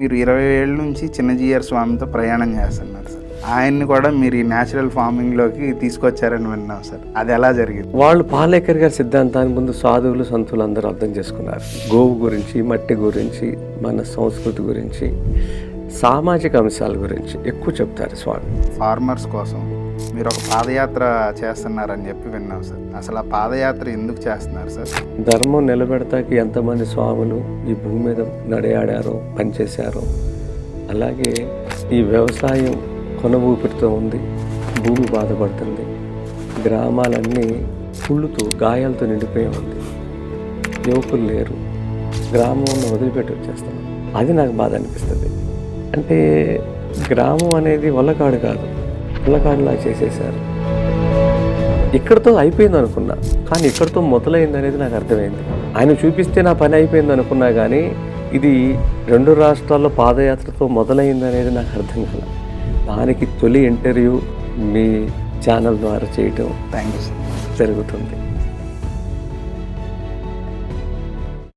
మీరు 20 ఏళ్ళ నుంచి చిన్నజీయర్ స్వామితో ప్రయాణం చేస్తున్నారు సార్. ఆయన్ని కూడా మీరు ఈ న్యాచురల్ ఫార్మింగ్లోకి తీసుకొచ్చారని విన్నాం సార్. అది ఎలా జరిగింది? వాళ్ళు పాలేకర్ గారి సిద్ధాంతానికి ముందు సాధువులు సంతులు అందరూ అర్థం చేసుకున్నారు. గోవు గురించి, మట్టి గురించి, మన సంస్కృతి గురించి, సామాజిక అంశాల గురించి ఎక్కువ చెప్తారు స్వామి. ఫార్మర్స్ కోసం మీరు ఒక పాదయాత్ర చేస్తున్నారని చెప్పి విన్నాం సార్. అసలు ఆ పాదయాత్ర ఎందుకు చేస్తున్నారు సార్? ధర్మం నిలబెడతాకి ఎంతమంది స్వాములు ఈ భూమి మీద నడయాడారో, పనిచేశారో, అలాగే ఈ వ్యవసాయం కొన ఊపిరితో ఉంది, భూమి బాధపడుతుంది, గ్రామాలన్నీ కుళ్ళుతో గాయాలతో నిండిపోయి ఉంది, యువకులు లేరు, గ్రామం వదిలిపెట్టి వచ్చేస్తాం. అది నాకు బాధ అనిపిస్తుంది. అంటే గ్రామం అనేది వల్లకాడు కాదు, వల్లకాడులా చేసేసారు. ఇక్కడితో అయిపోయింది అనుకున్నా, కానీ ఇక్కడితో మొదలైంది అనేది నాకు అర్థమైంది. ఆయన చూపిస్తే నా పని అయిపోయింది అనుకున్నా, కానీ ఇది 2 రాష్ట్రాల్లో పాదయాత్రతో మొదలైంది అనేది నాకు అర్థం కాల. దానికి తొలి ఇంటర్వ్యూ మీ ఛానల్ ద్వారా చేయటం థ్యాంక్ యూ సార్ జరుగుతుంది.